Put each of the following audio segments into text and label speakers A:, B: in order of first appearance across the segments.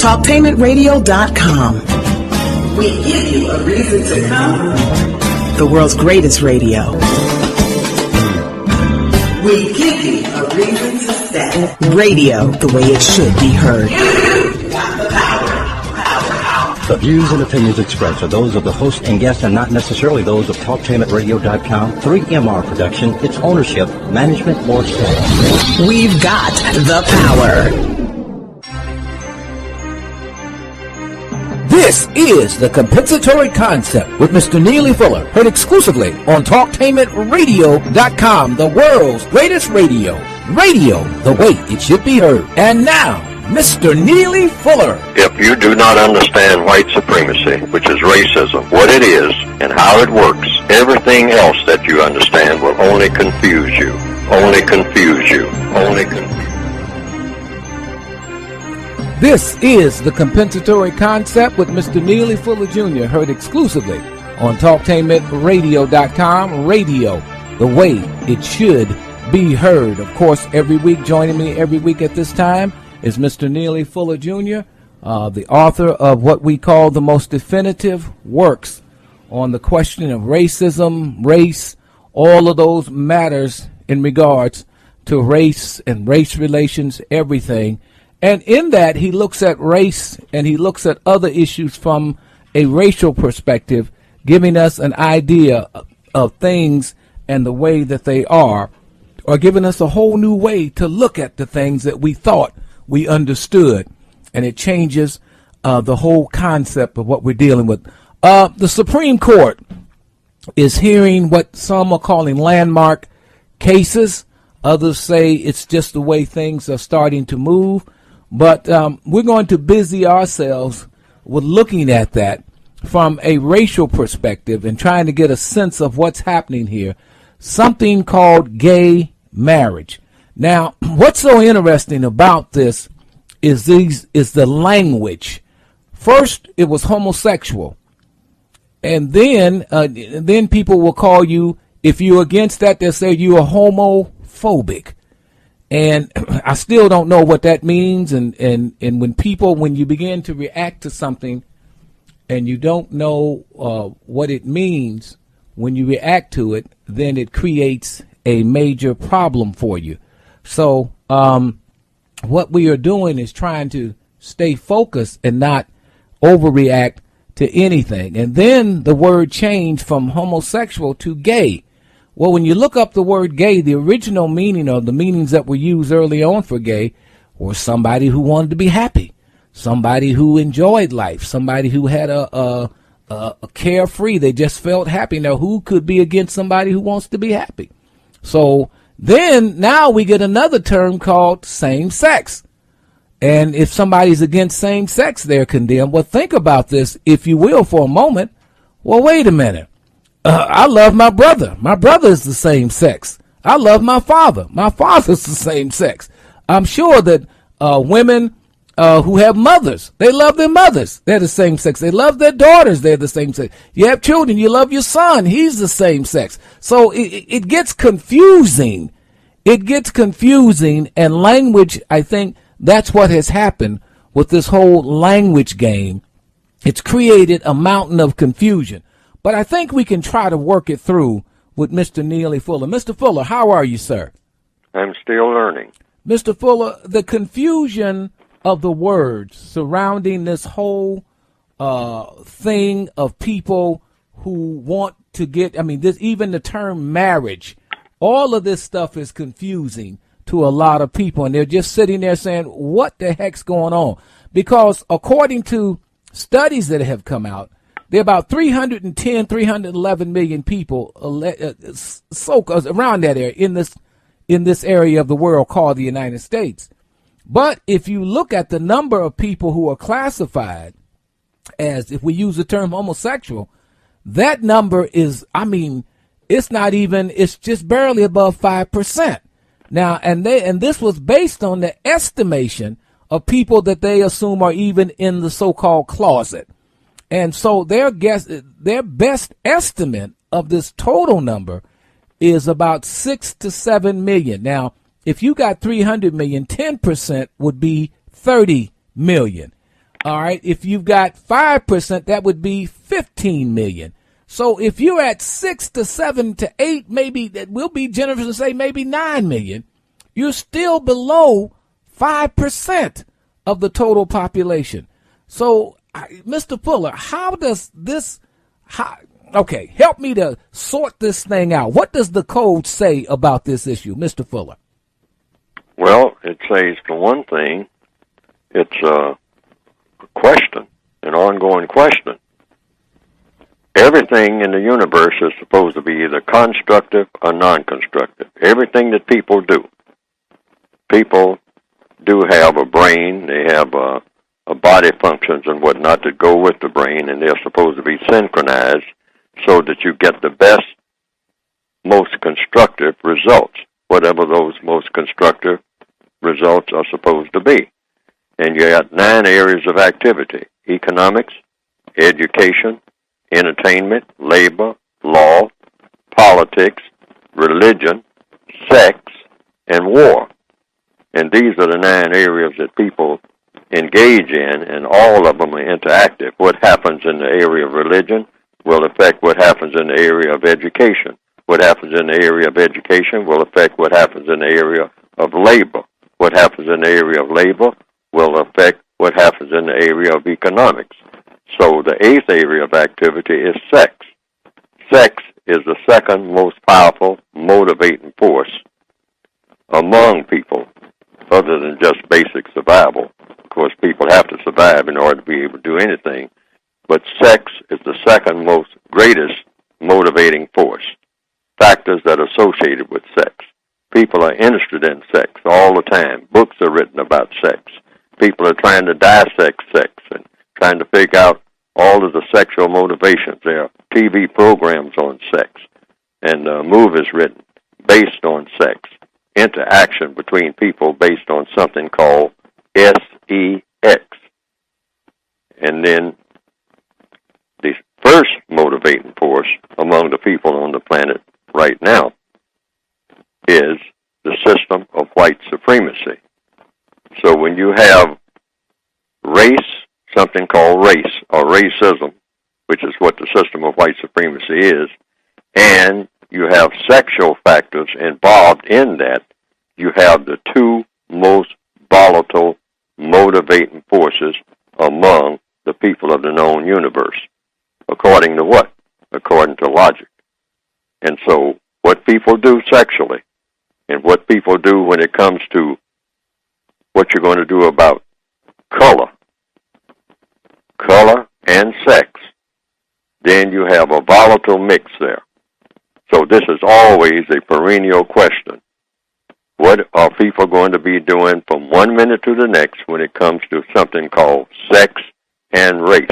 A: TalkPaymentRadio.com.
B: We give you a reason to come.
A: The world's greatest radio.
B: We give you a reason to stay.
A: Radio the way it should be heard.
B: You got the power.
C: The views and opinions expressed are those of the host and guests and not necessarily those of TalkPaymentRadio.com, 3MR Production, its ownership, management, or staff.
A: We've got the power.
D: This is the Compensatory Concept with Mr. Neely Fuller, heard exclusively on TalkPaymentRadio.com, the world's greatest radio. Radio the way it should be heard. And now, Mr. Neely Fuller.
E: If you do not understand white supremacy, which is racism, what it is and how it works, everything else that you understand will only confuse you. Only confuse you. Only confuse you.
D: This is the Compensatory Concept with Mr. Neely Fuller Jr., heard exclusively on TalkTainmentRadio.com. Radio, the way it should be heard. Of course, every week, joining me every week at this time is Mr. Neely Fuller Jr., the author of what we call the most definitive works on the question of racism, race, all of those matters in regards to race and race relations, everything. And in that, he looks at race and he looks at other issues from a racial perspective, giving us an idea of things and the way that they are, or giving us a whole new way to look at the things that we thought we understood. And it changes the whole concept of what we're dealing with. The Supreme Court is hearing what some are calling landmark cases. Others say it's just the way things are starting to move. But we're going to busy ourselves with looking at that from a racial perspective and trying to get a sense of what's happening here. Something called gay marriage. Now, what's so interesting about this is the language. First, it was homosexual. And then people will call you, if you're against that, they'll say you are homophobic. And I still don't know what that means. And when you begin to react to something and you don't know what it means when you react to it, then it creates a major problem for you. So what we are doing is trying to stay focused and not overreact to anything. And then the word changed from homosexual to gay. Well, when you look up the word gay, the original meaning or the meanings that were used early on for gay were somebody who wanted to be happy, somebody who enjoyed life, somebody who had a carefree. They just felt happy. Now, who could be against somebody who wants to be happy? So then now we get another term called same sex. And if somebody's against same sex, they're condemned. Well, think about this, if you will, for a moment. Well, wait a minute. I love my brother. My brother is the same sex. I love my father. My father's the same sex. I'm sure that women who have mothers, they love their mothers. They're the same sex. They love their daughters. They're the same sex. You have children. You love your son. He's the same sex. So it gets confusing. It gets confusing. And language, I think that's what has happened with this whole language game. It's created a mountain of confusion. But I think we can try to work it through with Mr. Neely Fuller. Mr. Fuller, how are you, sir?
E: I'm still learning.
D: Mr. Fuller, the confusion of the words surrounding this whole thing of people who want to get, even the term marriage, all of this stuff is confusing to a lot of people. And they're just sitting there saying, what the heck's going on? Because according to studies that have come out, there are about 311 million people around that area in this area of the world called the United States. But if you look at the number of people who are classified as, if we use the term homosexual, that number is, it's just barely above 5%. Now, and this was based on the estimation of people that they assume are even in the so-called closet. And so their best estimate of this total number is about 6 to 7 million. Now, if you got 300 million, 10% would be 30 million. All right. If you've got 5%, that would be 15 million. So if you're at 6 to 7 to 8, maybe that we'll be generous and say maybe 9 million, you're still below 5% of the total population. So, Mr. Fuller, how does this, okay, help me to sort this thing out. What does the code say about this issue, Mr. Fuller?
E: Well, it says, for one thing, it's a question, an ongoing question. Everything in the universe is supposed to be either constructive or non-constructive. Everything that people do. People do have a brain, they have a body functions and whatnot that go with the brain, and they're supposed to be synchronized so that you get the best, most constructive results, whatever those most constructive results are supposed to be. And you got 9 areas of activity: economics, education, entertainment, labor, law, politics, religion, sex, and war. And these are the 9 areas that people engage in, and all of them are interactive. What happens in the area of religion will affect what happens in the area of education. What happens in the area of education will affect what happens in the area of labor. What happens in the area of labor will affect what happens in the area of economics. So the 8th area of activity is sex. Sex is the second most powerful motivating force among people, other than just basic survival. Of course, people have to survive in order to be able to do anything. But sex is the second most greatest motivating force. Factors that are associated with sex. People are interested in sex all the time. Books are written about sex. People are trying to dissect sex and trying to figure out all of the sexual motivations. There are TV programs on sex and movies written based on sex. Interaction between people based on something called SEX. And then the first motivating force among the people on the planet right now is the system of white supremacy. So when you have race, something called race or racism, which is what the system of white supremacy is, and you have sexual factors involved in that, you have the 2 most volatile motivating forces among the people of the known universe. According to what? According to logic. And so what people do sexually and what people do when it comes to what you're going to do about color and sex, then you have a volatile mix there. So this is always a perennial question. What are people going to be doing from one minute to the next when it comes to something called sex and race?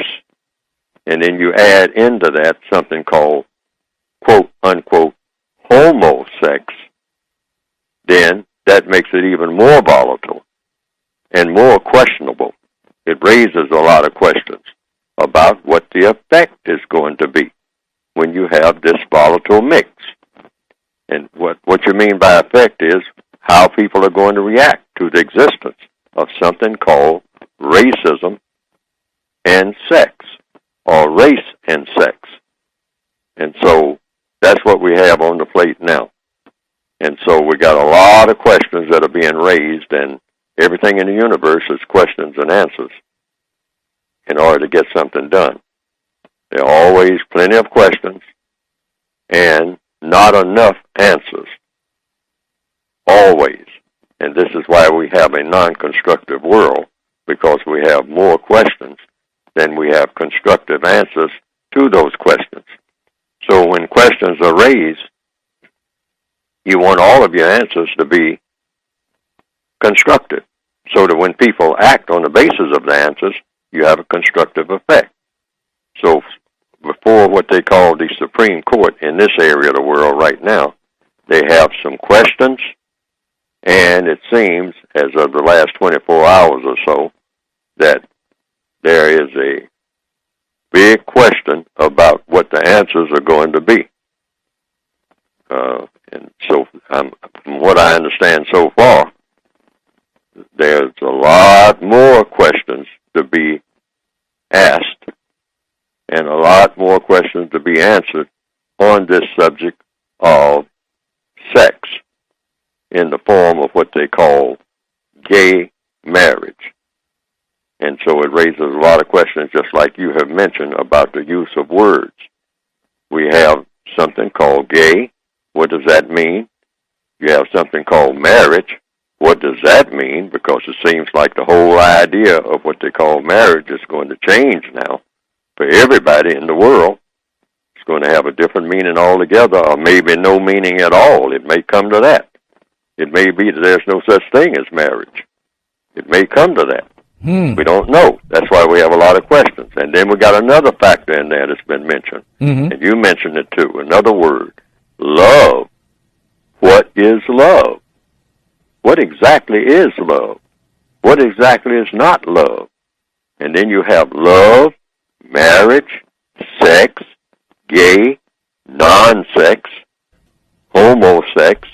E: And then you add into that something called, quote, unquote, homo sex, then that makes it even more volatile and more questionable. It raises a lot of questions about what the effect is going to be when you have this volatile mix. And what you mean by effect is how people are going to react to the existence of something called racism and sex, or race and sex. And so that's what we have on the plate now. And so we got a lot of questions that are being raised, and everything in the universe is questions and answers in order to get something done. There are always plenty of questions and not enough answers. Always. And this is why we have a non-constructive world, because we have more questions than we have constructive answers to those questions. So when questions are raised, you want all of your answers to be constructive, so that when people act on the basis of the answers, you have a constructive effect. So before what they call the Supreme Court in this area of the world right now, they have some questions, and it seems, as of the last 24 hours or so, that there is a big question about what the answers are going to be. And so from what I understand so far, there's a lot more questions to be asked and a lot more questions to be answered on this subject of sex in the form of what they call gay marriage. And so it raises a lot of questions, just like you have mentioned, about the use of words. We have something called gay. What does that mean? You have something called marriage. What does that mean? Because it seems like the whole idea of what they call marriage is going to change now for everybody in the world. It's going to have a different meaning altogether, or maybe no meaning at all. It may come to that. It may be that there's no such thing as marriage. It may come to that. We don't know. That's why we have a lot of questions. And then we got another factor in there that's been mentioned. And you mentioned it too. Another word, love. What is love? What exactly is love? What exactly is not love? And then you have love, marriage, sex, gay, non-sex, homosex,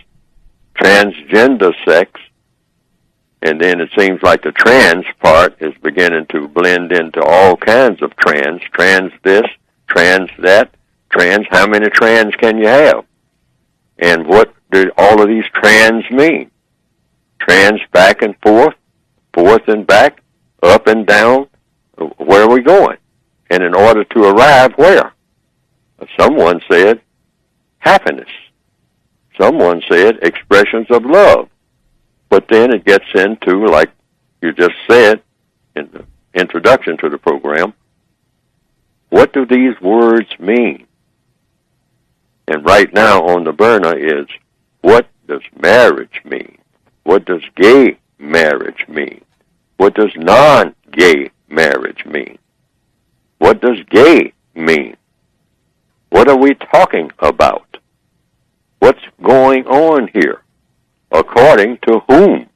E: transgender sex, and then it seems like the trans part is beginning to blend into all kinds of trans this, trans that, trans, how many trans can you have? And what do all of these trans mean? Trans back and forth and back, up and down, where are we going? And in order to arrive where? Someone said happiness. Someone said expressions of love. But then it gets into, like you just said in the introduction to the program, what do these words mean? And right now on the burner is, what does marriage mean? What does gay marriage mean? What does non-gay marriage mean? What does gay mean? What are we talking about? What's going on here? According to whom?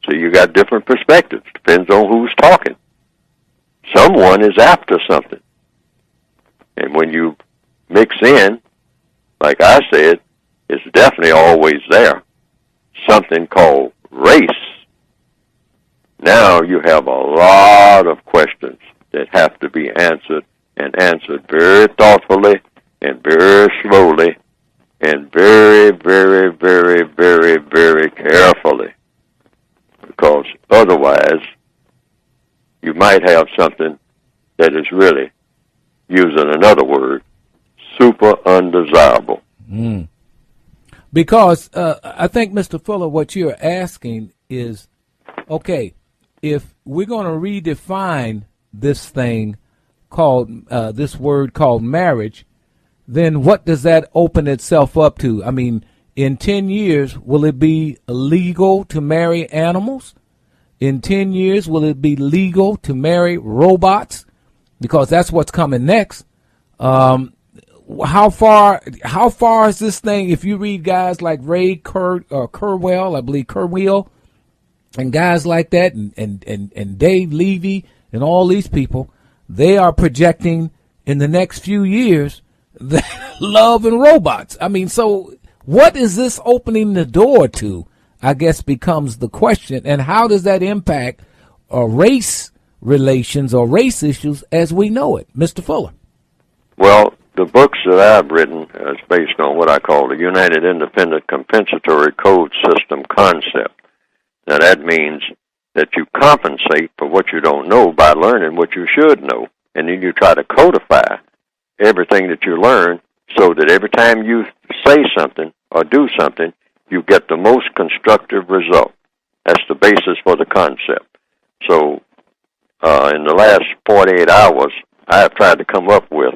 E: So you got different perspectives. Depends on who's talking. Someone is after something. And when you mix in, like I said, it's definitely always there, something called race. Now you have a lot of questions that have to be answered, and answered very thoughtfully and very slowly and very, very, very, very, very carefully. Because otherwise, you might have something that is really, using another word, super undesirable.
D: Because I think, Mr. Fuller, what you're asking is, okay, if we're going to redefine this thing called, this word called marriage, then what does that open itself up to? I mean, in 10 years, will it be illegal to marry animals? In 10 years, will it be legal to marry robots? Because that's what's coming next. How far is this thing? If you read guys like Ray Kurzweil, I believe Kurzweil, and guys like that, and Dave Levy, and all these people, they are projecting in the next few years that love and robots. I mean, so what is this opening the door to, I guess, becomes the question. And how does that impact race relations or race issues as we know it? Mr. Fuller.
E: Well, the books that I've written is based on what I call the United Independent Compensatory Code System concept. Now, that means that you compensate for what you don't know by learning what you should know. And then you try to codify everything that you learn so that every time you say something or do something, you get the most constructive result. That's the basis for the concept. So in the last 48 hours, I have tried to come up with,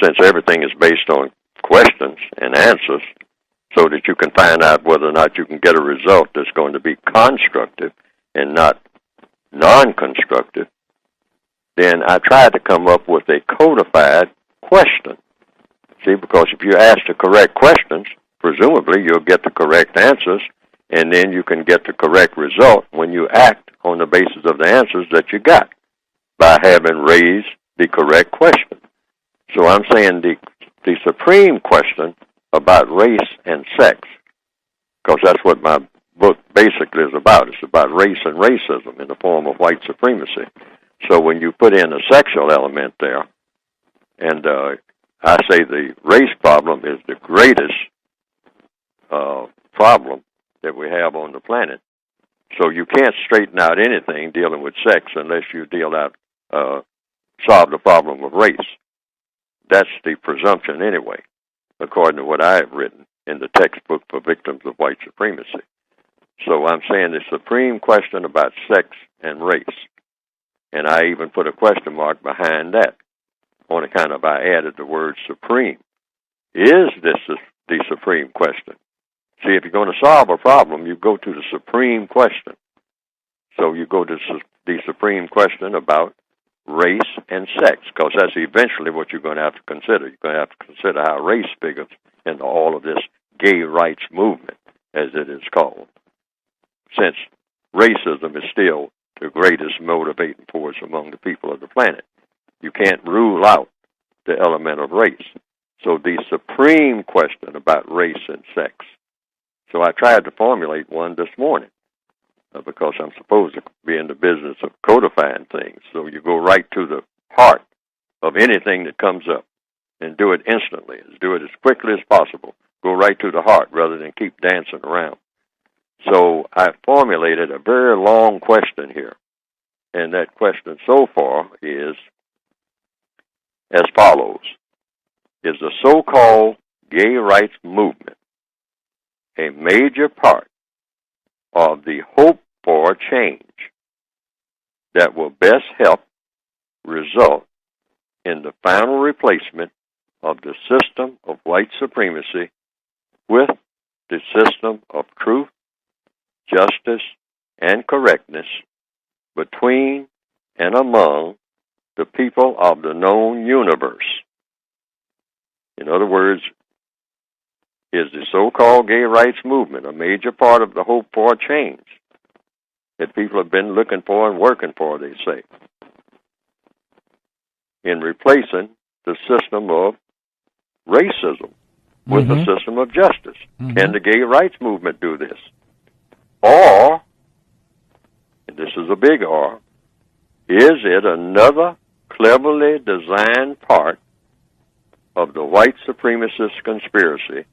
E: since everything is based on questions and answers, so that you can find out whether or not you can get a result that's going to be constructive and not non-constructive, then I tried to come up with a codified question. See, because if you ask the correct questions, presumably you'll get the correct answers, and then you can get the correct result when you act on the basis of the answers that you got by having raised the correct question. So I'm saying the supreme question about race and sex, because that's what my book basically is about. It's about race and racism in the form of white supremacy. So when you put in a sexual element there, and I say the race problem is the greatest problem that we have on the planet. So you can't straighten out anything dealing with sex unless you solve the problem of race. That's the presumption anyway, according to what I have written in the textbook for victims of white supremacy. So I'm saying the supreme question about sex and race, and I even put a question mark behind that on account of I added the word supreme. Is this the supreme question? See, if you're going to solve a problem, you go to the supreme question. So you go to the supreme question about race and sex, because that's eventually what you're going to have to consider. You're going to have to consider how race figures into all of this gay rights movement, as it is called, since racism is still the greatest motivating force among the people of the planet. You can't rule out the element of race. So the supreme question about race and sex. So I tried to formulate one this morning because I'm supposed to be in the business of codifying things. So you go right to the heart of anything that comes up and do it instantly. Do it as quickly as possible. Go right to the heart rather than keep dancing around. So I formulated a very long question here. And that question so far is as follows. Is the so-called gay rights movement a major part of the hope for change that will best help result in the final replacement of the system of white supremacy with the system of truth, justice, and correctness between and among the people of the known universe? In other words, is the so-called gay rights movement a major part of the hope for change that people have been looking for and working for, they say, in replacing the system of racism with the system of justice? Can the gay rights movement do this? Or, and this is a big or, is it another cleverly designed part of the white supremacist conspiracy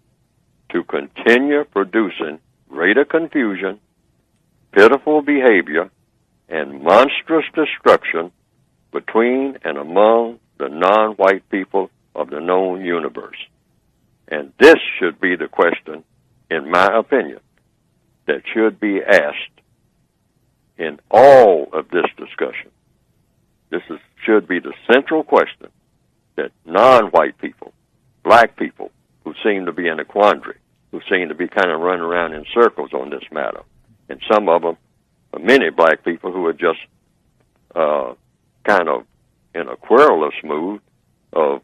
E: to continue producing greater confusion, pitiful behavior, and monstrous destruction between and among the non-white people of the known universe? And this should be the question, in my opinion, that should be asked in all of this discussion. Should be the central question that non-white people, black people, who seem to be in a quandary, who seem to be kind of running around in circles on this matter, and some of them, many black people who are just kind of in a querulous mood of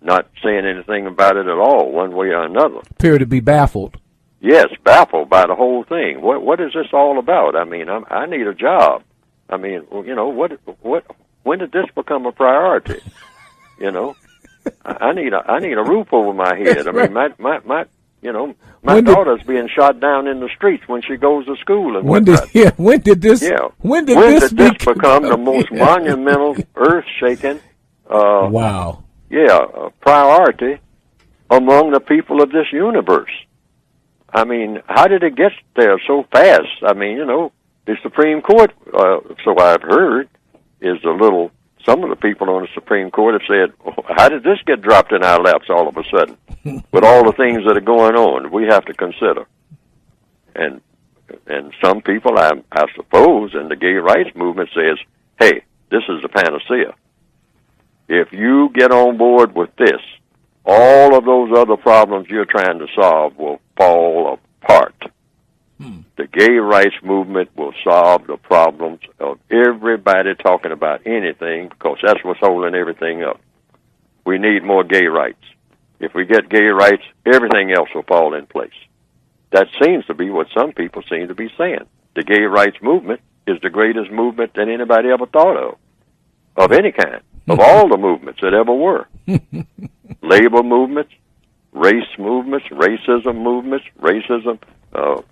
E: not saying anything about it at all, one way or another.
D: Appear to be baffled.
E: Yes, baffled by the whole thing. What is this all about? I mean, I need a job. I mean, you know, when did this become a priority? You know, I need a roof over my head. I mean, my daughter's being shot down in the streets when she goes to school and
D: when did this
E: become the most monumental, earth-shaking priority among the people of this universe? I mean, how did it get there so fast? I mean, you know, the Supreme Court, so I've heard, is some of the people on the Supreme Court have said, how did this get dropped in our laps all of a sudden? With all the things that are going on, we have to consider. And some people, I suppose, in the gay rights movement says, hey, this is the panacea. If you get on board with this, all of those other problems you're trying to solve will fall apart. The gay rights movement will solve the problems of everybody talking about anything, because that's what's holding everything up. We need more gay rights. If we get gay rights, everything else will fall in place. That seems to be what some people seem to be saying. The gay rights movement is the greatest movement that anybody ever thought of any kind, of all the movements that ever were. Labor movements, race movements, racism,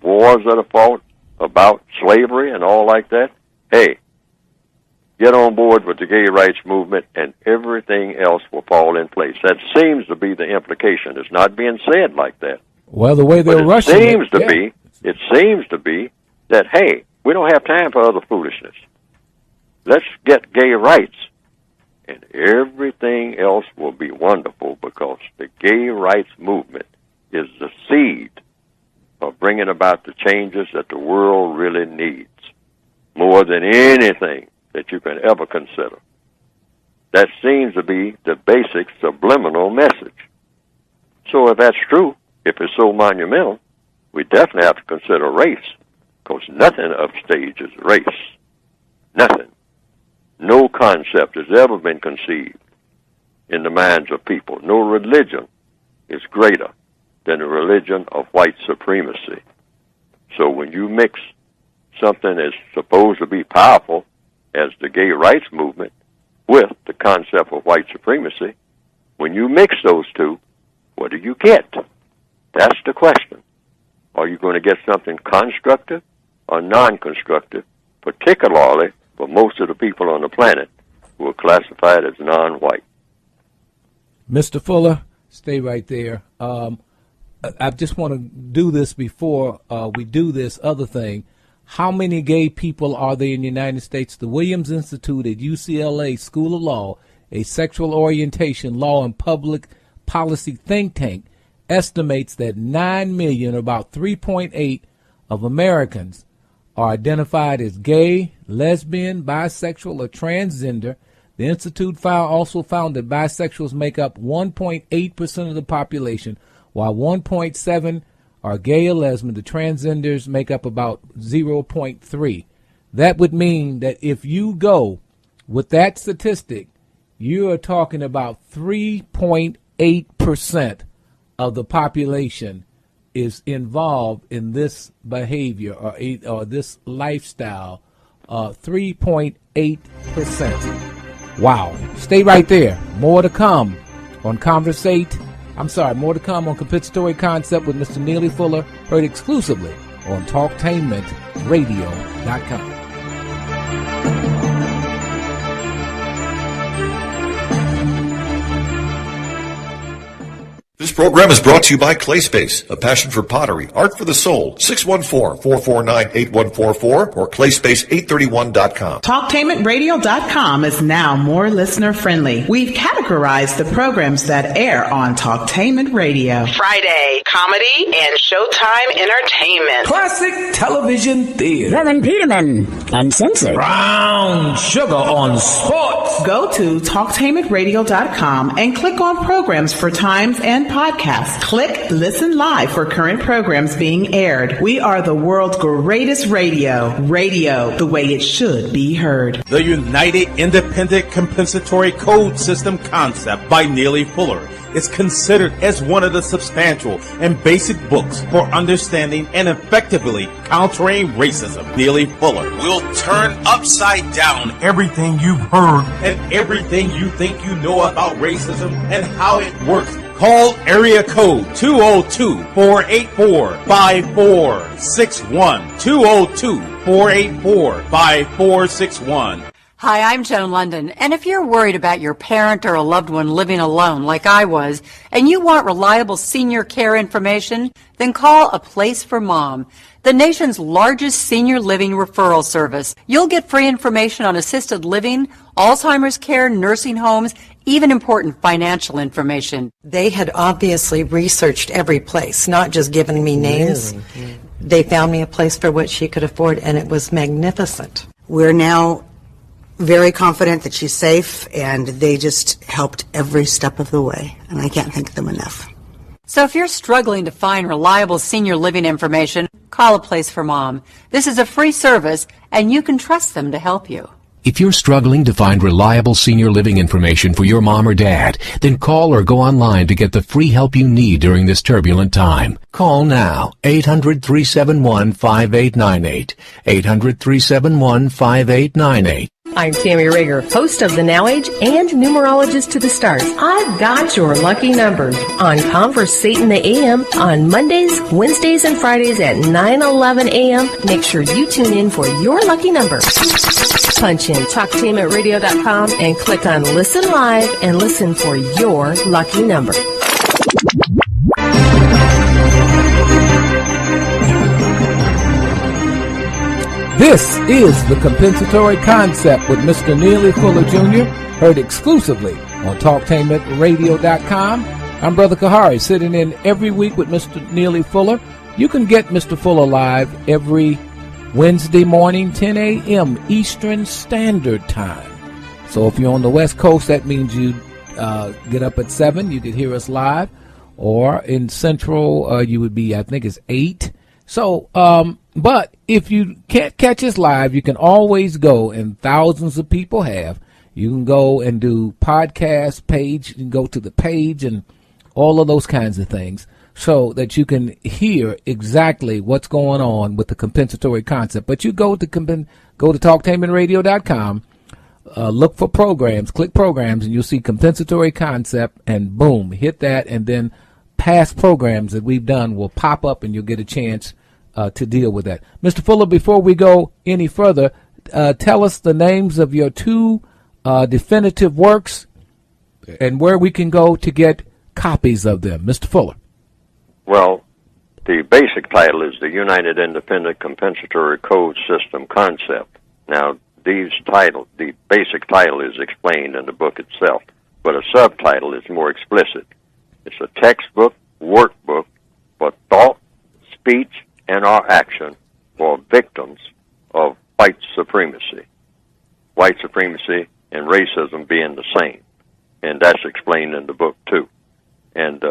E: wars that are fought about slavery and all like that. Hey, get on board with the gay rights movement, and everything else will fall in place. That seems to be the implication. It's not being said like that.
D: Well, the way they're rushing
E: it seems to be that, hey, we don't have time for other foolishness. Let's get gay rights, and everything else will be wonderful, because the gay rights movement is the seed of bringing about the changes that the world really needs, more than anything that you can ever consider. That seems to be the basic subliminal message. So if that's true, if it's so monumental, we definitely have to consider race, because nothing upstages race. Nothing. No concept has ever been conceived in the minds of people. No religion is greater than the religion of white supremacy. So when you mix something that's supposed to be powerful as the gay rights movement with the concept of white supremacy, when you mix those two, what do you get? That's the question. Are you going to get something constructive or non-constructive, particularly for most of the people on the planet who are classified as non-white?
D: Mr. Fuller, stay right there. I just want to do this before we do this other thing. How many gay people are there in the United States? The Williams Institute at UCLA School of Law, a sexual orientation, law, and public policy think tank, estimates that 9 million, about 3.8 of Americans, are identified as gay, lesbian, bisexual, or transgender. The Institute also found that bisexuals make up 1.8% of the population, while 1.7 are gay or lesbian. The transgenders make up about 0.3. That would mean that if you go with that statistic, you are talking about 3.8% of the population is involved in this behavior or this lifestyle. 3.8%. Wow. Stay right there. More to come on more to come on Compensatory Concept with Mr. Neely Fuller, heard exclusively on TalkTainmentRadio.com.
F: This program is brought to you by ClaySpace, a passion for pottery, art for the soul. 614-449-8144 or clayspace831.com.
B: TalkTainmentRadio.com is now more listener-friendly. We've categorized the programs that air on Talktainment Radio. Friday, comedy and Showtime entertainment.
D: Classic television theater.
G: Reverend Peterman, uncensored.
D: Brown sugar on sports.
B: Go to TalkTainmentRadio.com and click on programs for times and podcasts. Click Listen Live for current programs being aired. We are the world's greatest radio. Radio the way it should be heard.
H: The United Independent Compensatory Code System concept by Neely Fuller is considered as one of the substantial and basic books for understanding and effectively countering racism. Neely Fuller will turn upside down everything you've heard and everything you think you know about racism and how it works. Call area code 202-484-5461. 202-484-5461.
I: Hi, I'm Joan London, and if you're worried about your parent or a loved one living alone like I was, and you want reliable senior care information, then call A Place for Mom, the nation's largest senior living referral service. You'll get free information on assisted living, Alzheimer's care, nursing homes, even important financial information.
J: They had obviously researched every place, not just given me names. Really? They found me a place for what she could afford, and it was magnificent.
K: We're now very confident that she's safe, and they just helped every step of the way, and I can't thank them enough.
I: So if you're struggling to find reliable senior living information, call A Place for Mom. This is a free service, and you can trust them to help you.
L: If you're struggling to find reliable senior living information for your mom or dad, then call or go online to get the free help you need during this turbulent time. Call now, 800-371-5898, 800-371-5898.
M: I'm Tammy Rager, host of The Now Age and numerologist to the stars. I've got your lucky numbers on Conversate the AM on Mondays, Wednesdays, and Fridays at 9:11 a.m. Make sure you tune in for your lucky number. Punch in TalkTainmentRadio.com and click on Listen Live and listen for your lucky number.
D: This is The Compensatory Concept with Mr. Neely Fuller Jr., heard exclusively on TalkTainmentRadio.com. I'm Brother Kahari, sitting in every week with Mr. Neely Fuller. You can get Mr. Fuller live every Wednesday morning, 10 a.m. Eastern Standard Time. So if you're on the West Coast, that means you get up at 7. You could hear us live. Or in Central, you would be, I think it's 8. So, but if you can't catch us live, you can always go, and thousands of people have. You can go and do podcast page. You can go to the page and all of those kinds of things, so that you can hear exactly what's going on with the compensatory concept. But you go to TalkTainmentRadio.com, look for programs, click programs, and you'll see compensatory concept, and boom, hit that, and then past programs that we've done will pop up, and you'll get a chance to deal with that. Mr. Fuller, before we go any further, tell us the names of your 2 definitive works and where we can go to get copies of them. Mr. Fuller.
E: Well, the basic title is the United Independent Compensatory Code System Concept. Now, the basic title is explained in the book itself, but a subtitle is more explicit. It's a textbook, workbook for thought, speech, and/or action for victims of white supremacy. White supremacy and racism being the same, and that's explained in the book too. And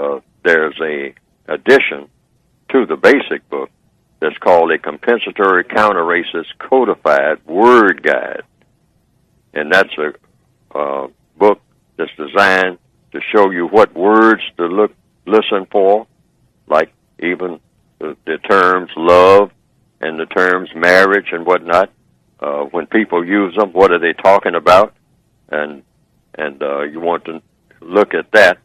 E: there's a addition to the basic book that's called a Compensatory Counter-Racist Codified Word Guide. And that's a book that's designed to show you what words to listen for, like even the terms love and the terms marriage and whatnot. When people use them, what are they talking about? And you want to look at that.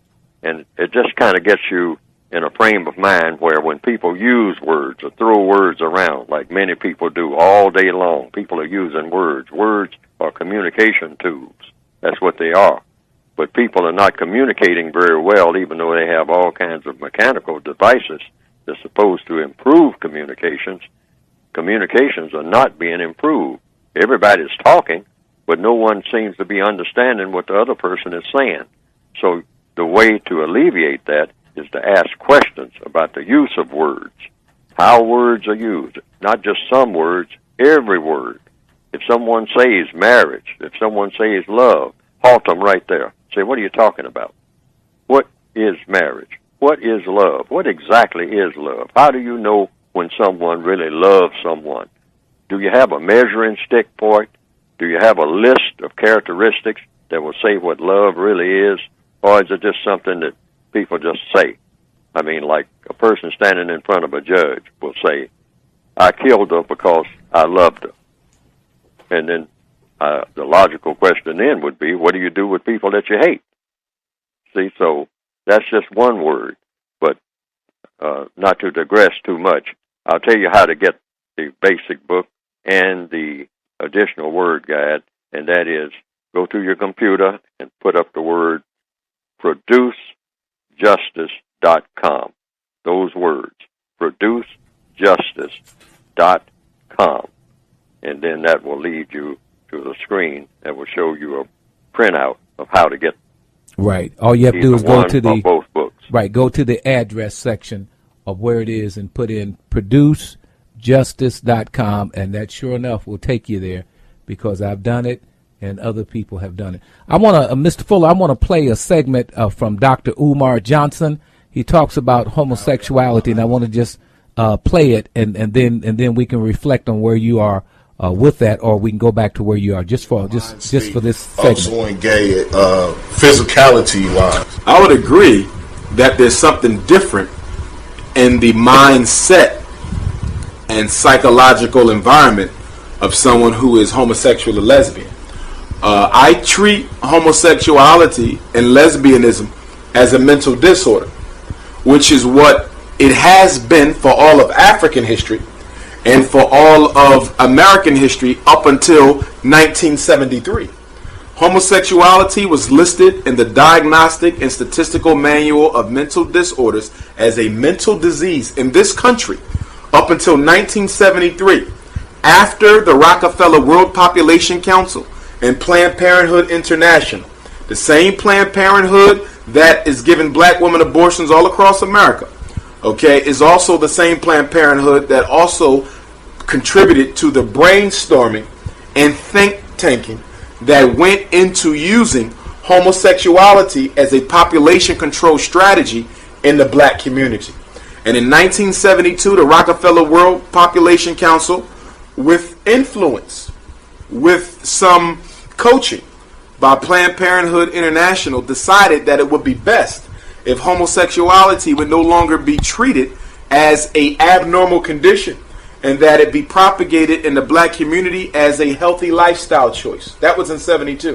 E: And it just kind of gets you in a frame of mind where when people use words or throw words around, like many people do all day long, people are using words. Words are communication tools. That's what they are. But people are not communicating very well, even though they have all kinds of mechanical devices that's supposed to improve communications. Communications are not being improved. Everybody's talking, but no one seems to be understanding what the other person is saying. So the way to alleviate that is to ask questions about the use of words, how words are used, not just some words, every word. If someone says marriage, if someone says love, halt them right there. Say, what are you talking about? What is marriage? What is love? What exactly is love? How do you know when someone really loves someone? Do you have a measuring stick for it? Do you have a list of characteristics that will say what love really is? Or is it just something that people just say? I mean, like a person standing in front of a judge will say, I killed her because I loved her. And then the logical question then would be, what do you do with people that you hate? See, so that's just one word. But not to digress too much, I'll tell you how to get the basic book and the additional word guide, and that is go to your computer and put up the word producejustice.com. Those words, producejustice.com. And then that will lead you to the screen that will show you a printout of how to get
D: right. All you have to do is go to the
E: both books.
D: Right, go to the address section of where it is and put in producejustice.com, and that sure enough will take you there, because I've done it and other people have done it. I want to, Mr. Fuller, I want to play a segment from Dr. Umar Johnson. He talks about homosexuality, and I want to just play it, and then we can reflect on where you are with that, or we can go back to where you are just for this segment.
N: Also gay physicality wise,
H: I would agree that there's something different in the mindset and psychological environment of someone who is homosexual or lesbian. I treat homosexuality and lesbianism as a mental disorder, which is what it has been for all of African history, and for all of American history up until 1973. Homosexuality was listed in the Diagnostic and Statistical Manual of Mental Disorders as a mental disease in this country up until 1973, after the Rockefeller World Population Council and Planned Parenthood International, the same Planned Parenthood that is giving black women abortions all across America, okay, is also the same Planned Parenthood that also contributed to the brainstorming and think tanking that went into using homosexuality as a population control strategy in the black community. And in 1972, the Rockefeller World Population Council, with influence, with some coaching by Planned Parenthood International, decided that it would be best if homosexuality would no longer be treated as an abnormal condition, and that it be propagated in the black community as a healthy lifestyle choice. That was in 72.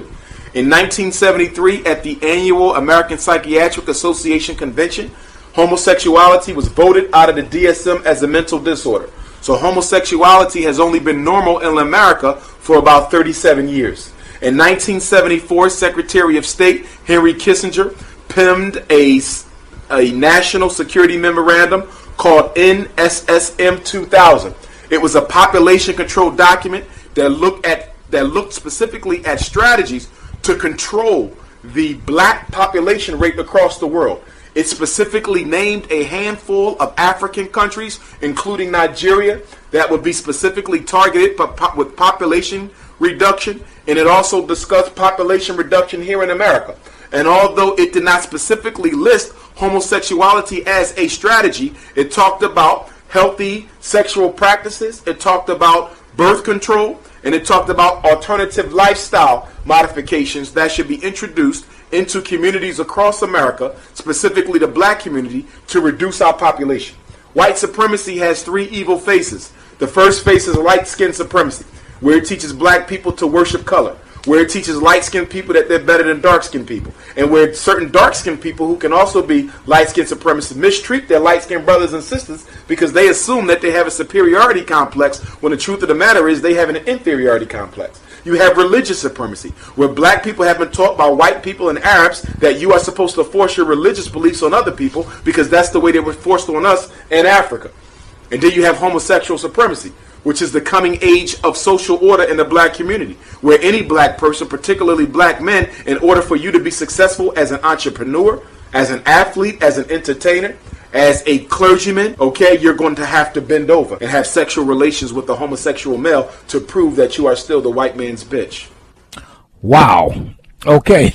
H: In 1973, at the annual American Psychiatric Association convention, homosexuality was voted out of the DSM as a mental disorder. So homosexuality has only been normal in America for about 37 years. In 1974, Secretary of State Henry Kissinger penned a national security memorandum called NSSM 2000. It was a population control document that looked specifically at strategies to control the black population rate across the world. It specifically named a handful of African countries, including Nigeria, that would be specifically targeted with population reduction, and it also discussed population reduction here in America. And although it did not specifically list homosexuality as a strategy, it talked about healthy sexual practices, it talked about birth control, and it talked about alternative lifestyle modifications that should be introduced into communities across America, specifically the black community, to reduce our population. White supremacy has three evil faces. The first face is light skin supremacy, where it teaches black people to worship color, where it teaches light-skinned people that they're better than dark-skinned people, and where certain dark-skinned people who can also be light-skinned supremacists mistreat their light-skinned brothers and sisters because they assume that they have a superiority complex when the truth of the matter is they have an inferiority complex. You have religious supremacy, where black people have been taught by white people and Arabs that you are supposed to force your religious beliefs on other people because that's the way they were forced on us in Africa. And then you have homosexual supremacy, which is the coming age of social order in the black community, where any black person, particularly black men, in order for you to be successful as an entrepreneur, as an athlete, as an entertainer, as a clergyman, okay, you're going to have to bend over and have sexual relations with the homosexual male to prove that you are still the white man's bitch.
D: Wow. Okay.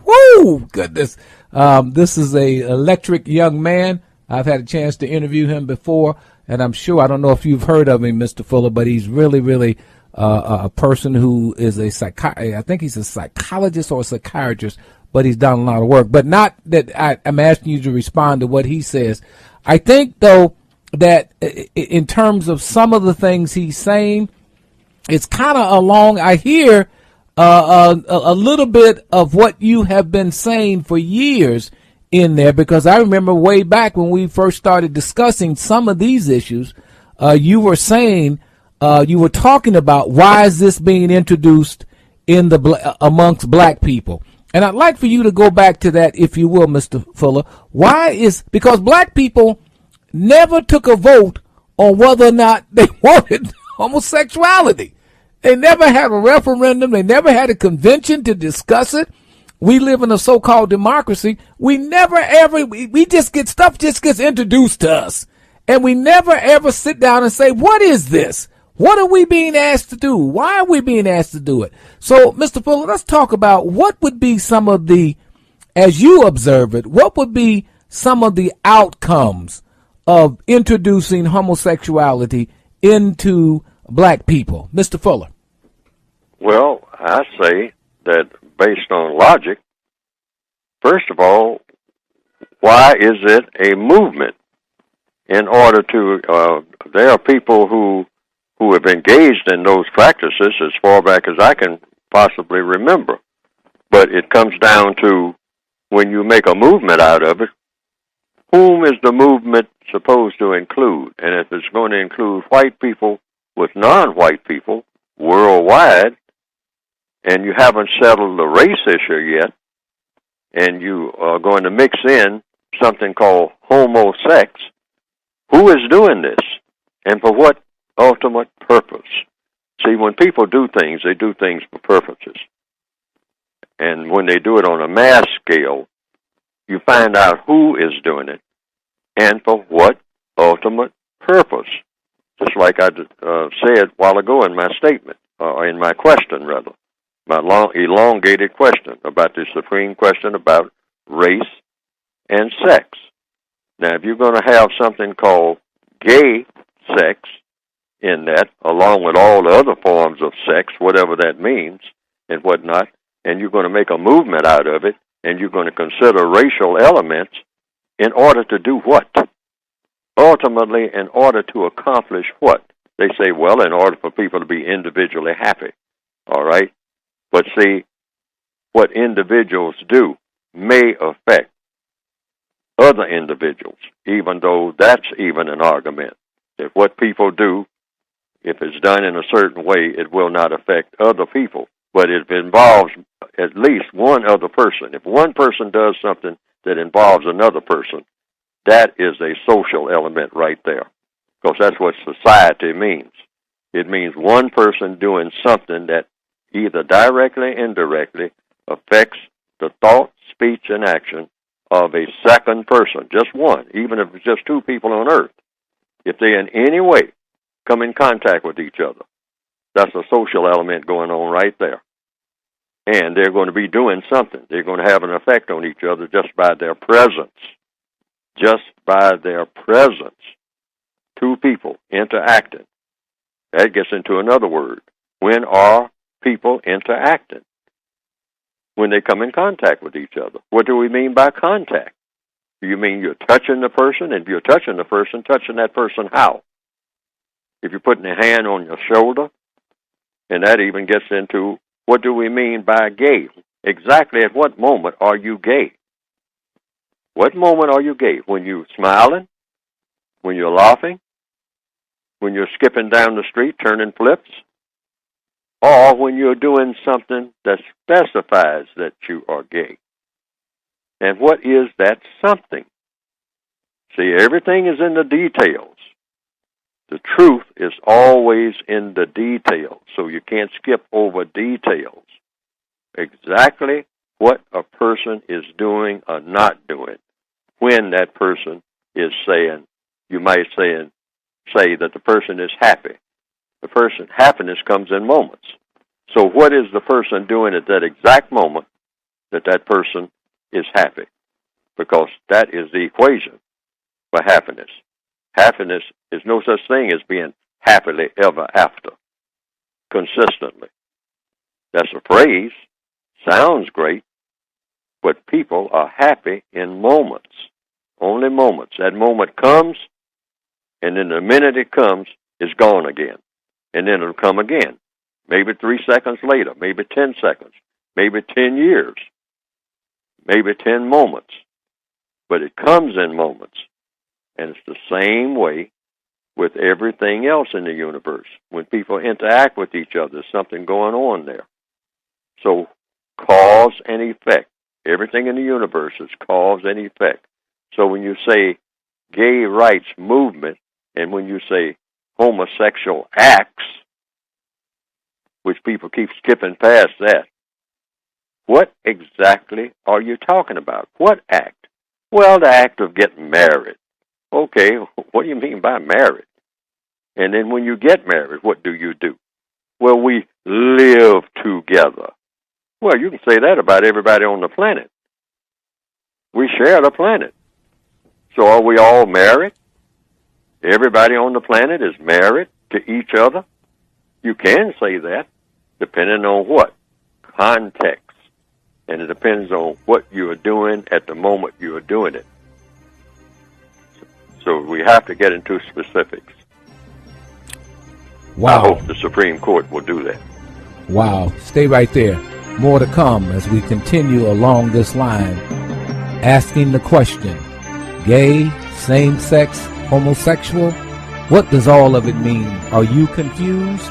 D: Woo! Goodness. This is a electric young man. I've had a chance to interview him before, and I'm sure, I don't know if you've heard of him, Mr. Fuller, but he's really, really a person who is I think he's a psychologist or a psychiatrist, but he's done a lot of work. But not that I'm asking you to respond to what he says. I think, though, that in terms of some of the things he's saying, it's kind of along, I hear a little bit of what you have been saying for years in there, because I remember way back when we first started discussing some of these issues, you were saying, you were talking about why is this being introduced in amongst black people. And I'd like for you to go back to that, if you will, Mr. Fuller. Because black people never took a vote on whether or not they wanted homosexuality. They never had a referendum. They never had a convention to discuss it. We live in a so-called democracy. We never ever, we just get, stuff just gets introduced to us. And we never ever sit down and say, what is this? What are we being asked to do? Why are we being asked to do it? So, Mr. Fuller, let's talk about what would be some of the, as you observe it, what would be some of the outcomes of introducing homosexuality into black people? Mr. Fuller.
E: Well, I say that based on logic, first of all, why is it a movement? In order to, there are people who have engaged in those practices as far back as I can possibly remember. But it comes down to when you make a movement out of it, whom is the movement supposed to include? And if it's going to include white people with non-white people worldwide, and you haven't settled the race issue yet, and you are going to mix in something called Homo sex, who is doing this, and for what ultimate purpose? See, when people do things, they do things for purposes. And when they do it on a mass scale, you find out who is doing it and for what ultimate purpose. Just like I said a while ago in my statement, or in my question, rather, my long, elongated question about the supreme question about race and sex. Now, if you're going to have something called gay sex in that, along with all the other forms of sex, whatever that means and whatnot, and you're going to make a movement out of it, and you're going to consider racial elements in order to do what? Ultimately, in order to accomplish what? They say, well, in order for people to be individually happy, all right? But see, what individuals do may affect other individuals, even though that's even an argument. If what people do, if it's done in a certain way, it will not affect other people. But if it involves at least one other person, if one person does something that involves another person, that is a social element right there. Because that's what society means. It means one person doing something that either directly or indirectly affects the thought, speech, and action of a second person, just one, even if it's just two people on earth. If they in any way come in contact with each other, that's a social element going on right there. And they're going to be doing something. They're going to have an effect on each other just by their presence. Just by their presence. Two people interacting. That gets into another word. When are people interacting? When they come in contact with each other. What do we mean by contact? Do you mean you're touching the person? And if you're touching the person, touching that person how? If you're putting a hand on your shoulder, and that even gets into what do we mean by gay? Exactly at what moment are you gay? What moment are you gay? When you're smiling? When you're laughing? When you're skipping down the street, turning flips? Or when you're doing something that specifies that you are gay? And what is that something? See, everything is in the details. The truth is always in the details, so you can't skip over details. Exactly what a person is doing or not doing when that person is saying, you might say that the person is happy. The person, happiness comes in moments. So what is the person doing at that exact moment that that person is happy? Because that is the equation for happiness. Happiness is no such thing as being happily ever after, consistently. That's a phrase, sounds great, but people are happy in moments, only moments. That moment comes, and then the minute it comes, it's gone again. And then it'll come again, maybe 3 seconds later, maybe 10 seconds, maybe 10 years, maybe 10 moments. But it comes in moments. And it's the same way with everything else in the universe. When people interact with each other, there's something going on there. So cause and effect. Everything in the universe is cause and effect. So when you say gay rights movement, and when you say homosexual acts, which people keep skipping past that, what exactly are you talking about? What act? Well, the act of getting married. Okay, what do you mean by married? And then when you get married, what do you do? Well, we live together. Well, you can say that about everybody on the planet. We share the planet. So are we all married? Everybody on the planet is married to each other? You can say that, depending on what? Context. And it depends on what you are doing at the moment you are doing it. So we have to get into specifics.
D: Wow.
E: I hope the Supreme Court will do that.
D: Wow. Stay right there. More to come as we continue along this line, asking the question, gay, same-sex, homosexual? What does all of it mean? Are you confused?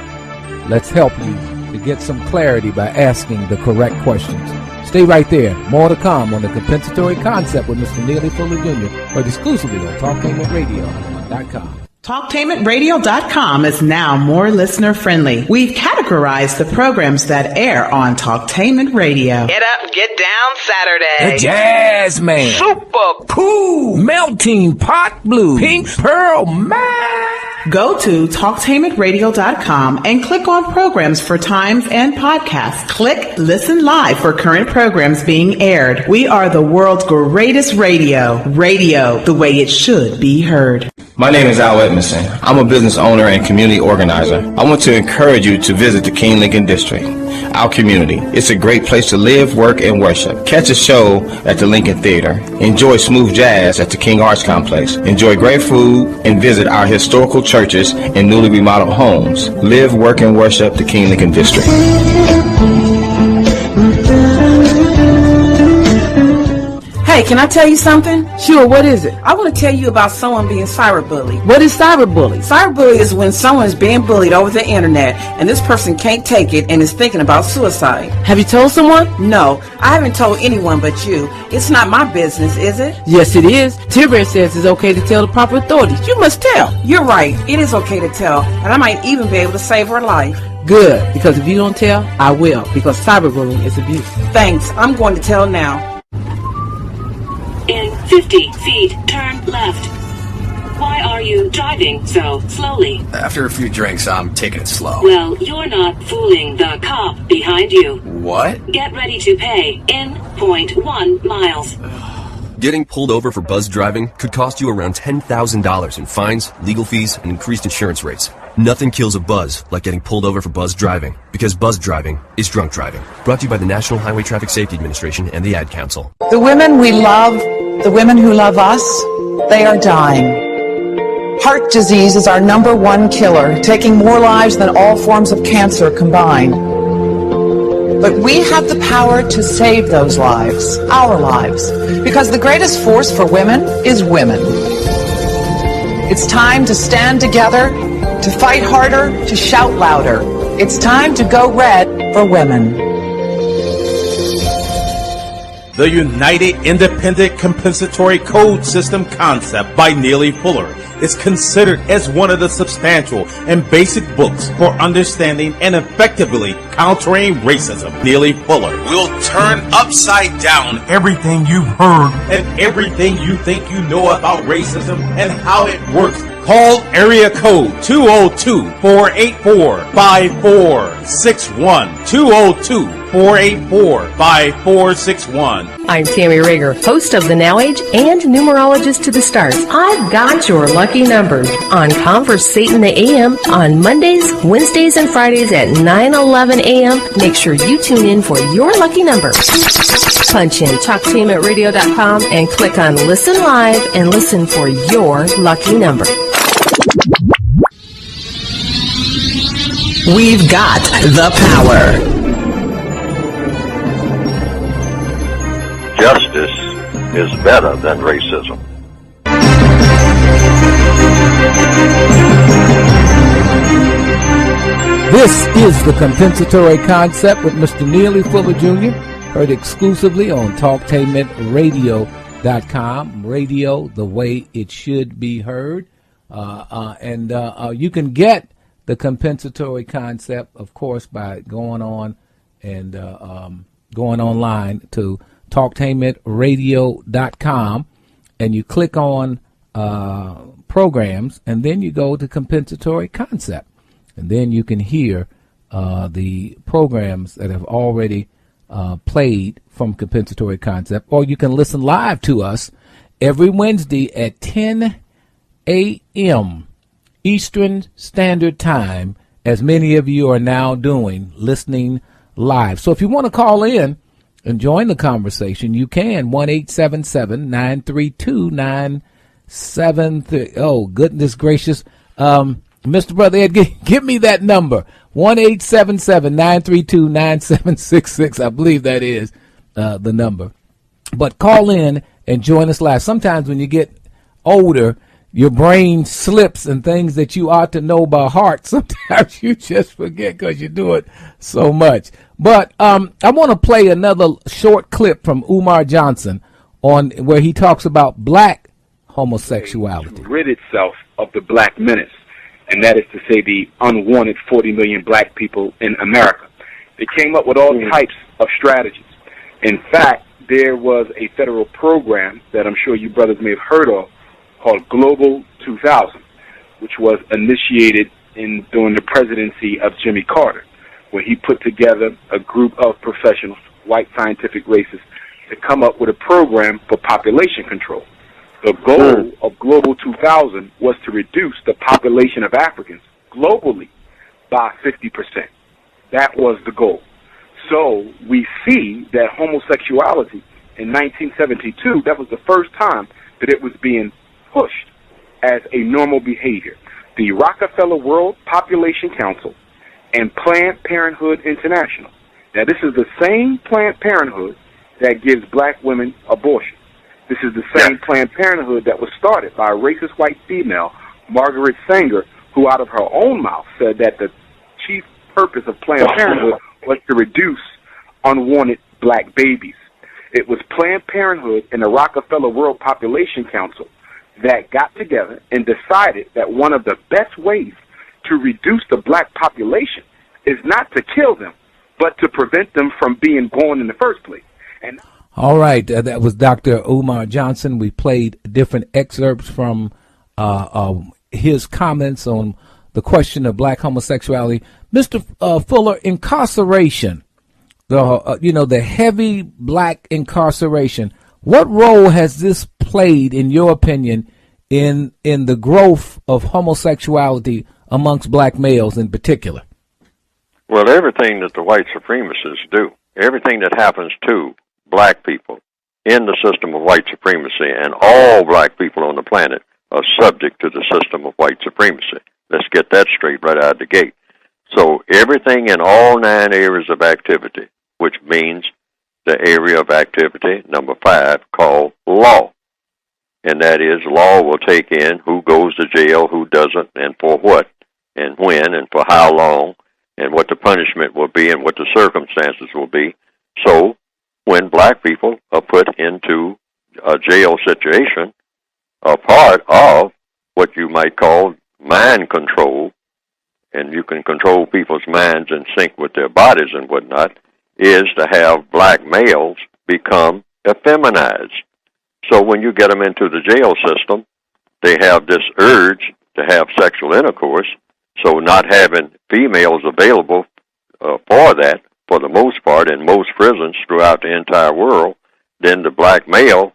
D: Let's help you to get some clarity by asking the correct questions. Stay right there. More to come on the compensatory concept with Mr. Neely Fuller Jr. heard exclusively on TalkTainmentRadio.com.
B: TalkTainmentRadio.com is now more listener-friendly. We've categorized the programs that air on Talktainment Radio. Get up, get down Saturday.
D: The Jazz Man.
B: Super
D: Cool. Melting Pot Blue. Pink Pearl Man.
B: Go to TalkTainmentRadio.com and click on programs for times and podcasts. Click Listen Live for current programs being aired. We are the world's greatest radio. Radio the way it should be heard.
O: My name is Al Edmondson. I'm a business owner and community organizer. I want to encourage you to visit the King Lincoln District, our community. It's a great place to live, work, and worship. Catch a show at the Lincoln Theater. Enjoy smooth jazz at the King Arts Complex. Enjoy great food and visit our historical churches and newly remodeled homes. Live, work, and worship the King Lincoln District.
P: Hey, can I tell you something? Sure, what is it? I want to tell you about someone being cyberbullied. What is cyberbullying? Cyberbullying is when someone is being bullied over the internet and this person can't take it and is thinking about suicide. Have you told someone? No, I haven't told anyone but you. It's not my business, is it? Yes, it is. Tiberian says it's okay to tell the proper authorities. You must tell. You're right. It is okay to tell, and I might even be able to save her life. Good, because if you don't tell, I will, because cyberbullying is abuse. Thanks. I'm going to tell now.
Q: In 50 feet, turn left. Why are you driving so slowly?
R: After a few drinks, I'm taking it slow.
Q: Well, you're not fooling the cop behind you.
R: What?
Q: Get ready to pay in 0.1 miles.
R: Getting pulled over for buzz driving could cost you around $10,000 in fines, legal fees, and increased insurance rates. Nothing kills a buzz like getting pulled over for buzz driving, because buzz driving is drunk driving. Brought to you by the National Highway Traffic Safety Administration and the Ad Council.
S: The women we love, the women who love us, they are dying. Heart disease is our #1 killer, taking more lives than all forms of cancer combined. But we have the power to save those lives, our lives, because the greatest force for women is women. It's time to stand together, to fight harder, to shout louder. It's time to go red for women.
H: The United Independent Compensatory Code System concept by Neely Fuller is considered as one of the substantial and basic books for understanding and effectively countering racism. Neely Fuller will turn upside down everything you've heard and everything you think you know about racism and how it works. Call area code 202-484-5461. 202-484-5461.
M: I'm Tammy Rager, host of The Now Age and numerologist to the stars. I've got your lucky numbers on Conversating the AM on Mondays, Wednesdays, and Fridays at 9:11 a.m. Make sure you tune in for your lucky number. Punch in TalkTainmentRadio.com and click on Listen Live and listen for your lucky number.
A: We've got the power.
E: Justice is better than racism.
D: This is the compensatory concept with Mr. Neely Fuller Jr., heard exclusively on TalkTainmentRadio.com. Radio the way it should be heard. And you can get the compensatory concept, of course, by going on and going online to TalkTainmentRadio.com, and you click on programs, and then you go to compensatory concept, and then you can hear the programs that have already played from compensatory concept, or you can listen live to us every Wednesday at 10 a.m. Eastern Standard Time, as many of you are now doing, listening live. So if you want to call in and join the conversation, you can. 1-877-932-9730. Oh, goodness gracious. Mr. Brother Ed, give me that number. 1-877-932-9766. I believe that is the number. But call in and join us live. Sometimes when you get older, your brain slips and things that you ought to know by heart. Sometimes you just forget because you do it so much. But I want to play another short clip from Umar Johnson on where he talks about black homosexuality.
T: To rid itself of the black menace, and that is to say the unwanted 40 million black people in America. They came up with all types of strategies. In fact, there was a federal program that I'm sure you brothers may have heard of called Global 2000, which was initiated during the presidency of Jimmy Carter, where he put together a group of professionals, white scientific racists, to come up with a program for population control. The goal of Global 2000 was to reduce the population of Africans globally by 50%. That was the goal. So we see that homosexuality in 1972, that was the first time that it was being pushed as a normal behavior. The Rockefeller World Population Council and Planned Parenthood International. Now, this is the same Planned Parenthood that gives black women abortion. This is the same Planned Parenthood that was started by a racist white female, Margaret Sanger, who out of her own mouth said that the chief purpose of Planned Parenthood was to reduce unwanted black babies. It was Planned Parenthood and the Rockefeller World Population Council that got together and decided that one of the best ways to reduce the black population is not to kill them, but to prevent them from being born in the first place. And
D: all right, that was Dr. Umar Johnson. We played different excerpts from his comments on the question of black homosexuality. Mr. Fuller, incarceration, the heavy black incarceration. What role has this played, in your opinion, in the growth of homosexuality amongst black males in particular?
E: Well, everything that the white supremacists do, everything that happens to black people in the system of white supremacy, and all black people on the planet are subject to the system of white supremacy. Let's get that straight right out of the gate. So everything in all 9 areas of activity, which means the area of activity, number 5, called law. And that is, law will take in who goes to jail, who doesn't, and for what, and when, and for how long, and what the punishment will be, and what the circumstances will be. So when black people are put into a jail situation, a part of what you might call mind control, and you can control people's minds in sync with their bodies and whatnot, is to have black males become effeminized. So when you get them into the jail system, they have this urge to have sexual intercourse, so not having females available for that, for the most part, in most prisons throughout the entire world, then the black male,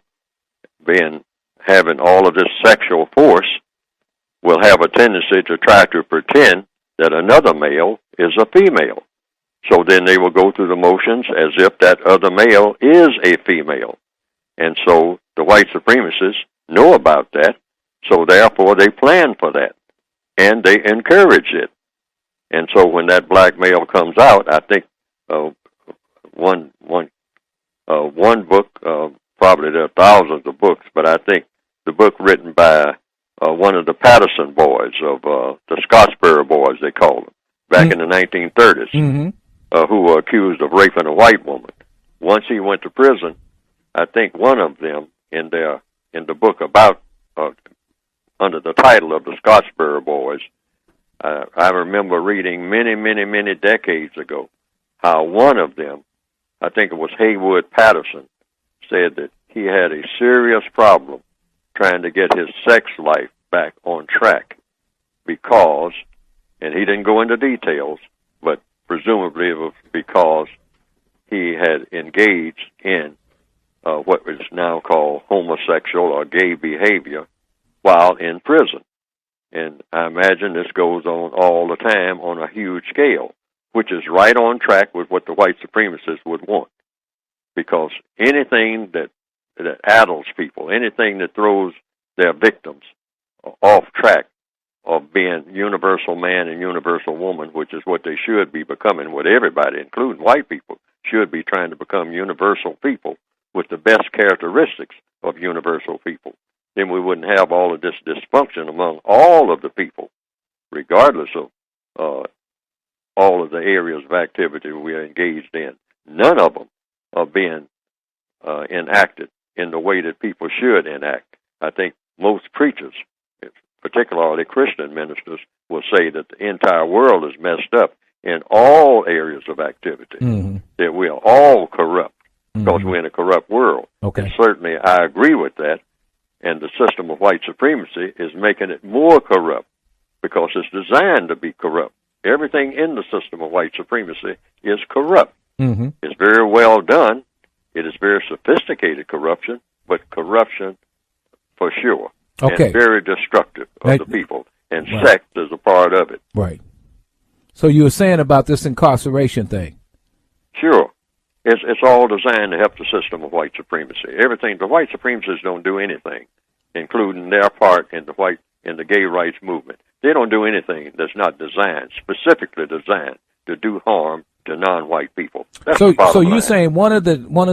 E: having all of this sexual force, will have a tendency to try to pretend that another male is a female. So then they will go through the motions as if that other male is a female. And so the white supremacists know about that, so therefore they plan for that, and they encourage it. And so when that black male comes out, I think one book, probably there are thousands of books, but I think the book written by one of the Patterson boys, of the Scottsboro boys, they call them, back in the 1930s, who were accused of raping a white woman. Once he went to prison, I think one of them in the book about, under the title of the Scottsboro boys, I remember reading many decades ago how one of them, I think it was Haywood Patterson, said that he had a serious problem trying to get his sex life back on track because, and he didn't go into details, but presumably it was because he had engaged in what is now called homosexual or gay behavior while in prison. And I imagine this goes on all the time on a huge scale, which is right on track with what the white supremacists would want. Because anything that addles people, anything that throws their victims off track of being universal man and universal woman, which is what they should be becoming, what everybody, including white people, should be trying to become universal people with the best characteristics of universal people. then we wouldn't have all of this dysfunction among all of the people, regardless of all of the areas of activity we are engaged in. None of them are being enacted in the way that people should enact. I think most preachers, particularly Christian ministers, will say that the entire world is messed up in all areas of activity, that we are all corrupt because we're in a corrupt world.
D: Okay.
E: And certainly I agree with that, and the system of white supremacy is making it more corrupt because it's designed to be corrupt. Everything in the system of white supremacy is corrupt. It's very well done. It is very sophisticated corruption, but corruption for sure.
D: Okay.
E: And very destructive of the people. And sex is a part of it.
D: Right. So you were saying about this incarceration thing.
E: Sure. It's all designed to help the system of white supremacy. Everything, the white supremacists don't do anything, including their part in the gay rights movement. They don't do anything that's not specifically designed to do harm to non-white people. That's the bottom
D: you're
E: line.
D: saying one of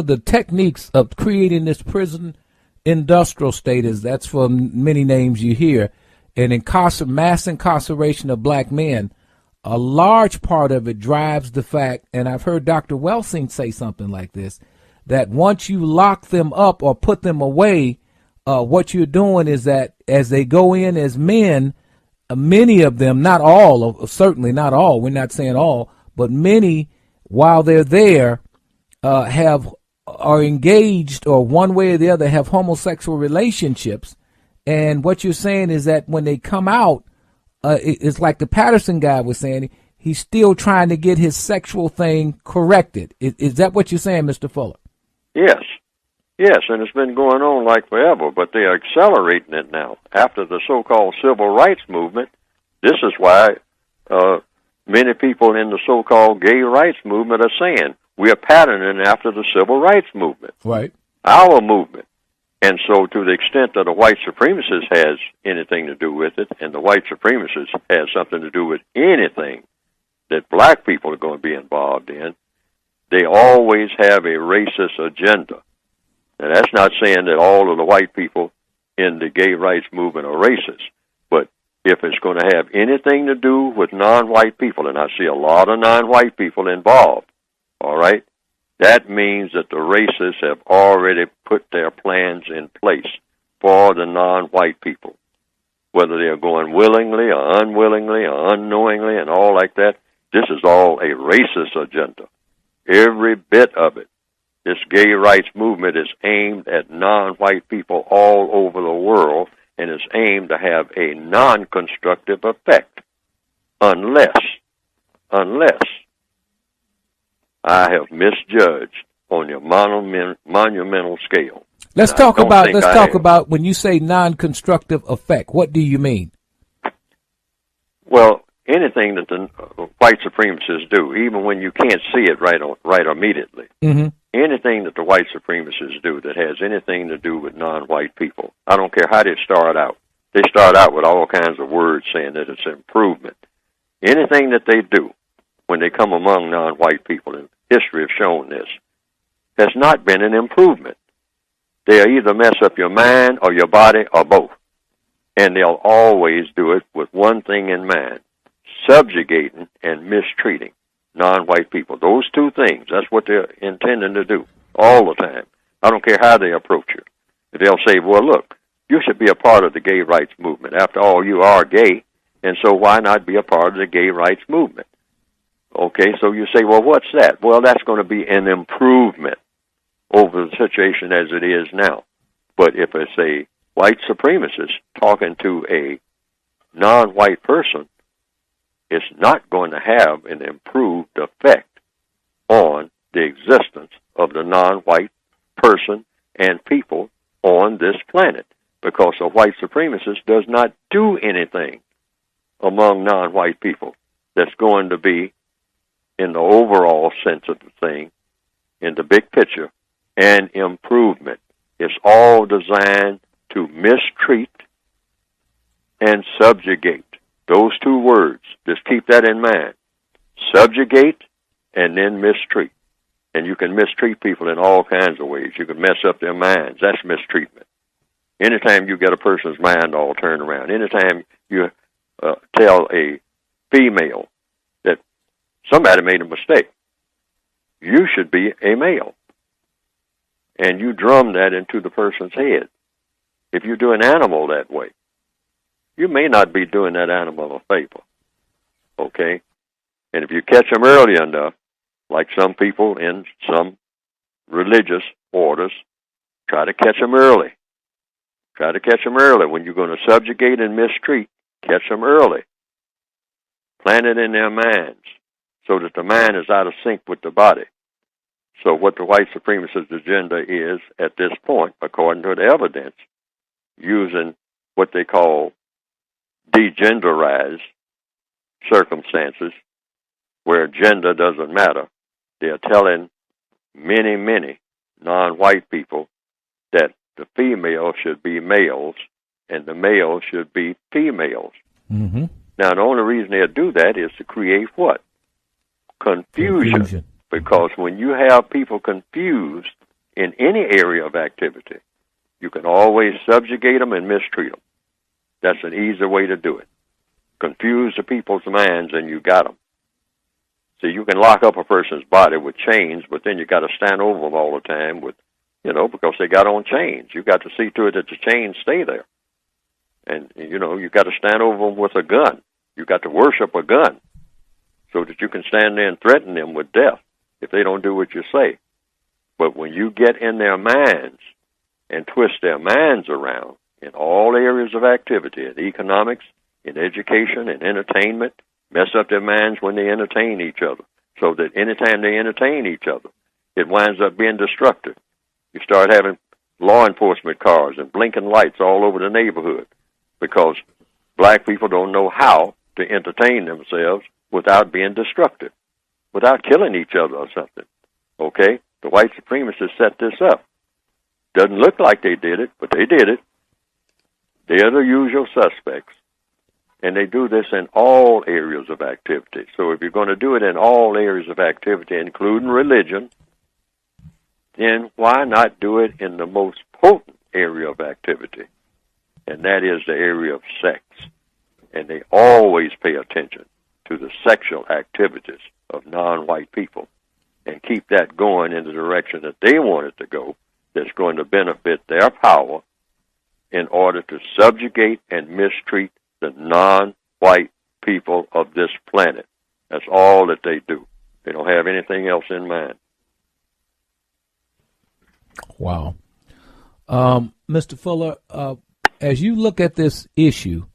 D: the techniques of creating this prison industrial state is, that's for many names you hear, an mass incarceration of black men. A large part of it drives the fact, and I've heard Dr. Welsing say something like this, that once you lock them up or put them away, what you're doing is that as they go in as men, many of them, not all, certainly not all, we're not saying all, but many, while they're there, are engaged, or one way or the other have homosexual relationships. And what you're saying is that when they come out, it's like the Patterson guy was saying, he's still trying to get his sexual thing corrected. Is that what you're saying, Mr. Fuller?
E: Yes. Yes, and it's been going on like forever, but they are accelerating it now. After the so-called civil rights movement, this is why many people in the so-called gay rights movement are saying, we are patterning after the civil rights movement.
D: Right.
E: Our movement. And so to the extent that the white supremacist has anything to do with it, and the white supremacist has something to do with anything that black people are going to be involved in, they always have a racist agenda. Now, that's not saying that all of the white people in the gay rights movement are racist, but if it's going to have anything to do with non-white people, and I see a lot of non-white people involved, all right, that means that the racists have already put their plans in place for the non-white people. Whether they're going willingly or unwillingly or unknowingly and all like that, this is all a racist agenda. Every bit of it. This gay rights movement is aimed at non-white people all over the world and is aimed to have a non-constructive effect. Unless I have misjudged on your monumental scale.
D: Let's talk about when you say non-constructive effect. What do you mean?
E: Well, anything that the white supremacists do, even when you can't see it right immediately, anything that the white supremacists do that has anything to do with non-white people, I don't care how they start out. They start out with all kinds of words saying that it's improvement. Anything that they do when they come among non-white people, and history has shown this, has not been an improvement. They'll either mess up your mind or your body or both. And they'll always do it with one thing in mind, subjugating and mistreating non-white people. Those two things, that's what they're intending to do all the time. I don't care how they approach you. They'll say, well, look, you should be a part of the gay rights movement. After all, you are gay, and so why not be a part of the gay rights movement? Okay, so you say, well, what's that? Well, that's going to be an improvement over the situation as it is now. But if it's a white supremacist talking to a non-white person, it's not going to have an improved effect on the existence of the non-white person and people on this planet, because a white supremacist does not do anything among non-white people that's going to be, in the overall sense of the thing, in the big picture, an improvement. It's all designed to mistreat and subjugate. Those two words, just keep that in mind. Subjugate and then mistreat. And you can mistreat people in all kinds of ways. You can mess up their minds. That's mistreatment. Anytime you get a person's mind all turned around, anytime you tell a female that somebody made a mistake, you should be a male, and you drum that into the person's head. If you do an animal that way, you may not be doing that animal a favor, okay? And if you catch them early enough, like some people in some religious orders, try to catch them early. Try to catch them early. When you're going to subjugate and mistreat, catch them early. Plant it in their minds so that the mind is out of sync with the body. So what the white supremacist agenda is at this point, according to the evidence, using what they call degenderized circumstances where gender doesn't matter, they're telling many, many non-white people that the female should be males and the males should be females.
D: Mm-hmm.
E: Now, the only reason they do that is to create what? Confusion. Because when you have people confused in any area of activity, you can always subjugate them and mistreat them. That's an easy way to do it. Confuse the people's minds and you got them. See, you can lock up a person's body with chains, but then you got to stand over them all the time with, because they got on chains. You got to see to it that the chains stay there. And, you got to stand over them with a gun. You got to worship a gun so that you can stand there and threaten them with death if they don't do what you say. But when you get in their minds and twist their minds around in all areas of activity, in economics, in education, in entertainment, mess up their minds when they entertain each other, so that anytime they entertain each other, it winds up being destructive. You start having law enforcement cars and blinking lights all over the neighborhood because black people don't know how to entertain themselves without being destructive, without killing each other or something. Okay? The white supremacists set this up. Doesn't look like they did it, but they did it. They're the usual suspects. And they do this in all areas of activity. So if you're going to do it in all areas of activity, including religion, then why not do it in the most potent area of activity? And that is the area of sex. And they always pay attention to the sexual activities of non-white people and keep that going in the direction that they want it to go, that's going to benefit their power in order to subjugate and mistreat the non-white people of this planet. That's all that they do. They don't have anything else in mind.
D: Wow. Mr. Fuller, as you look at this issue,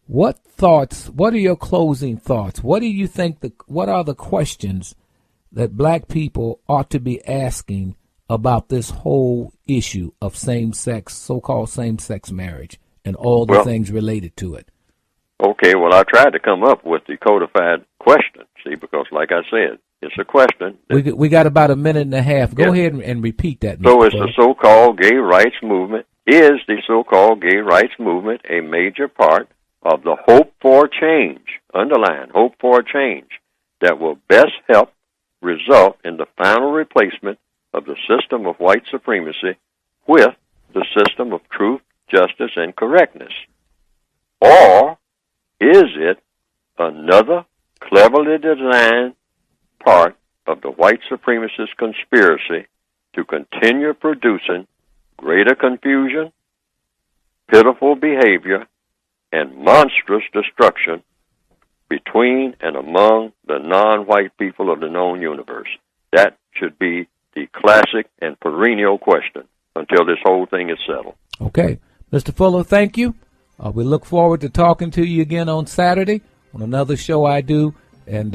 D: what are your closing thoughts? What do you think, what are the questions that black people ought to be asking about this whole issue of same-sex, so-called same-sex marriage and all the things related to it?
E: Okay, well, I tried to come up with the codified question, see, because like I said, it's a question.
D: We got about a minute and a half. Go ahead and repeat that.
E: So is the so-called gay rights movement, is the so-called gay rights movement a major part of the hope for change, underline, hope for change, that will best help result in the final replacement of the system of white supremacy with the system of truth, justice, and correctness? Or is it another cleverly designed part of the white supremacist conspiracy to continue producing greater confusion, pitiful behavior, and monstrous destruction between and among the non-white people of the known universe? That should be the classic and perennial question until this whole thing is settled. Okay.
D: Mr. Fuller, thank you. We look forward to talking to you again on Saturday on another show I do. And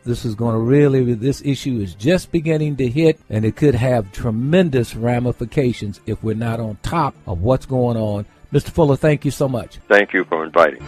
D: this is going to this issue is just beginning to hit, and it could have tremendous ramifications if we're not on top of what's going on. Mr. Fuller, thank you so much.
E: Thank you for inviting.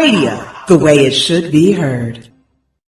B: Radio, the way it should be heard.